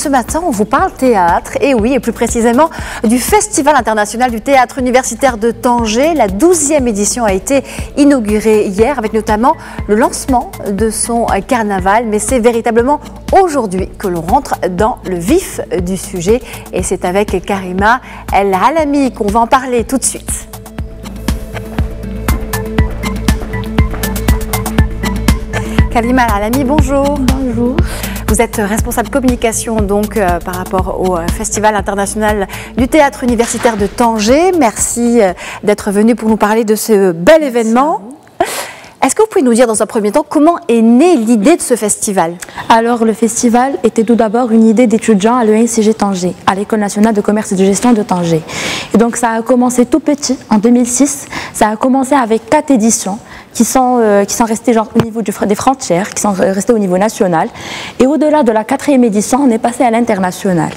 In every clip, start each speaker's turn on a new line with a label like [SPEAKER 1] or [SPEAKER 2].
[SPEAKER 1] Ce matin, on vous parle théâtre, et oui, et plus précisément du Festival international du théâtre universitaire de Tanger. La 12e édition a été inaugurée hier, avec notamment le lancement de son carnaval. Mais c'est véritablement aujourd'hui que l'on rentre dans le vif du sujet. Et c'est avec Karima El Alami qu'on va en parler tout de suite. Karima El Alami, bonjour.
[SPEAKER 2] Bonjour.
[SPEAKER 1] Vous êtes responsable communication donc par rapport au Festival international du théâtre universitaire de Tanger. Merci d'être venu pour nous parler de ce bel événement. Est-ce que vous pouvez nous dire dans un premier temps comment est née l'idée de ce festival?
[SPEAKER 2] Alors le festival était tout d'abord une idée d'étudiants à l'ENCG Tanger, à l'École nationale de commerce et de gestion de Tanger. Et donc ça a commencé tout petit, en 2006. Ça a commencé avec 4 éditions qui sont restées genre, au niveau des frontières, qui sont restées au niveau national. Et au-delà de la 4e édition, on est passé à l'international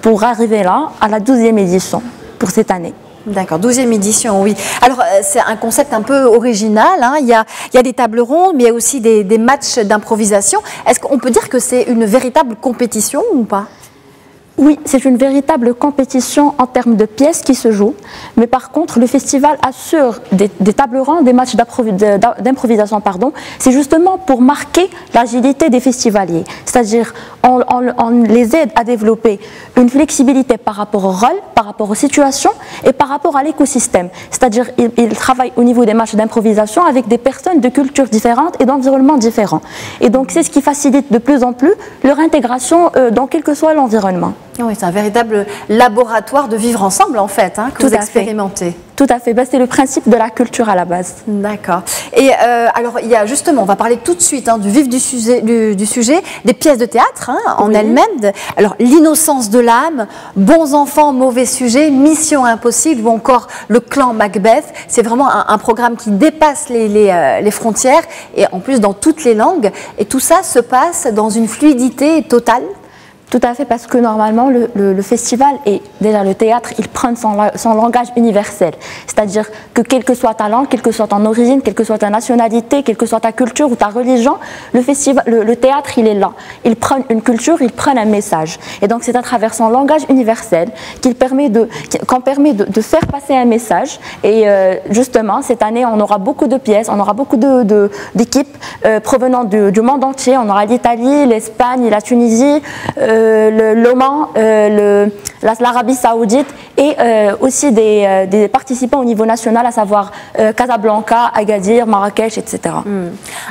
[SPEAKER 2] pour arriver là, à la 12e édition pour cette année.
[SPEAKER 1] D'accord, 12e édition, oui. Alors, c'est un concept un peu original, hein. Il y a des tables rondes, mais il y a aussi des matchs d'improvisation. Est-ce qu'on peut dire que c'est une véritable compétition ou pas ?
[SPEAKER 2] Oui, c'est une véritable compétition en termes de pièces qui se jouent. Mais par contre, le festival assure des tables rondes, des matchs d'improvisation, pardon. C'est justement pour marquer l'agilité des festivaliers. C'est-à-dire, on les aide à développer une flexibilité par rapport au rôle, par rapport aux situations et par rapport à l'écosystème. C'est-à-dire, ils travaillent au niveau des matchs d'improvisation avec des personnes de cultures différentes et d'environnements différents. Et donc, c'est ce qui facilite de plus en plus leur intégration dans quel que soit l'environnement.
[SPEAKER 1] Oui, c'est un véritable laboratoire de vivre ensemble, en fait, hein, que vous expérimentez.
[SPEAKER 2] Tout à fait. Ben, c'est le principe de la culture à la base.
[SPEAKER 1] D'accord. Et alors, il y a justement, on va parler tout de suite du vif du sujet, des pièces de théâtre en elles-mêmes. Alors, l'innocence de l'âme, bons enfants, mauvais sujets, mission impossible ou encore le clan Macbeth. C'est vraiment un programme qui dépasse les frontières et en plus dans toutes les langues. Et tout ça se passe dans une fluidité totale.
[SPEAKER 2] Tout à fait, parce que normalement, le festival et déjà le théâtre, il prend son langage universel. C'est-à-dire que quel que soit ta langue, quelle que soit ton origine, quelle que soit ta nationalité, quelle que soit ta culture ou ta religion, le théâtre, il est là. Il prend une culture, il prend un message. Et donc, c'est à travers son langage universel qu'on permet de faire passer un message. Et justement, cette année, on aura beaucoup de pièces, on aura beaucoup d'équipes provenant du monde entier. On aura l'Italie, l'Espagne, la Tunisie, l'Oman, l'Arabie Saoudite et aussi des participants au niveau national, à savoir Casablanca, Agadir, Marrakech, etc.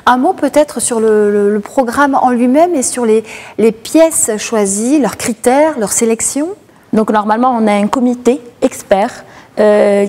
[SPEAKER 1] Un mot peut-être sur le programme en lui-même et sur les pièces choisies, leurs critères, leur sélection.
[SPEAKER 2] Donc normalement, on a un comité expert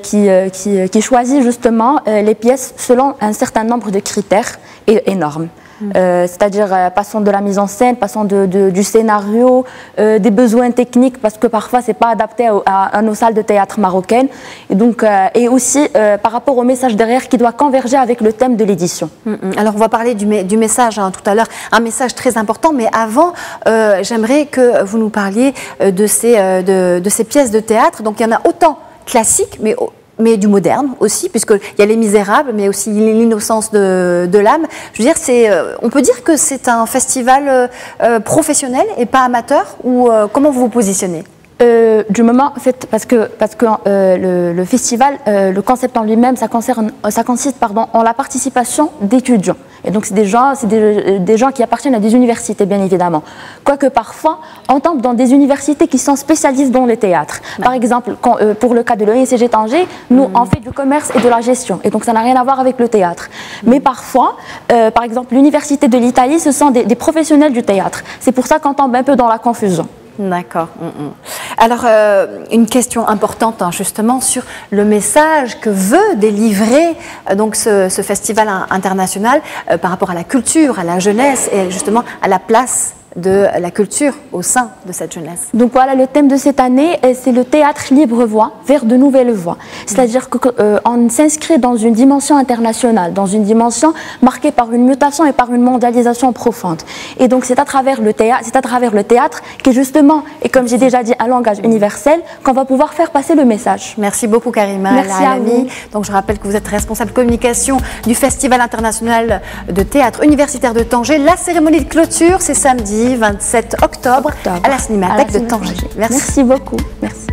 [SPEAKER 2] qui choisit justement les pièces selon un certain nombre de critères et normes. C'est-à-dire passons de la mise en scène, passons du scénario, des besoins techniques, parce que parfois c'est pas adapté à nos salles de théâtre marocaines, et donc et aussi par rapport au message derrière qui doit converger avec le thème de l'édition.
[SPEAKER 1] Alors on va parler du message tout à l'heure, un message très important, mais avant j'aimerais que vous nous parliez de ces pièces de théâtre. Donc il y en a autant classiques, mais du moderne aussi, puisqu'il y a Les Misérables, mais aussi L'innocence de l'âme. Je veux dire, on peut dire que c'est un festival professionnel et pas amateur, ou comment vous vous positionnez?
[SPEAKER 2] Du moment, en fait, parce que le festival, le concept en lui-même, ça consiste en la participation d'étudiants. Et donc, c'est des gens qui appartiennent à des universités, bien évidemment. Quoique parfois, on tombe dans des universités qui sont spécialistes dans le théâtre. Par exemple, pour le cas de l'ENCG Tanger, nous, on fait du commerce et de la gestion. Et donc, ça n'a rien à voir avec le théâtre. Mais parfois, par exemple, l'université de l'Italie, ce sont des professionnels du théâtre. C'est pour ça qu'on tombe un peu dans la confusion.
[SPEAKER 1] D'accord. Alors, une question importante justement sur le message que veut délivrer donc ce festival international par rapport à la culture, à la jeunesse et justement à la place de la culture au sein de cette jeunesse.
[SPEAKER 2] Donc voilà, le thème de cette année, c'est le théâtre libre-voix vers de nouvelles voix. C'est-à-dire qu'on s'inscrit dans une dimension internationale, dans une dimension marquée par une mutation et par une mondialisation profonde. Et donc c'est à travers le théâtre qui est justement, et comme j'ai déjà dit, un langage universel, qu'on va pouvoir faire passer le message.
[SPEAKER 1] Merci beaucoup Karima El Alami. Donc je rappelle que vous êtes responsable communication du Festival international de théâtre universitaire de Tanger. La cérémonie de clôture, c'est samedi vendredi 27 octobre à la Cinémathèque de Tanger.
[SPEAKER 2] Merci beaucoup. Merci.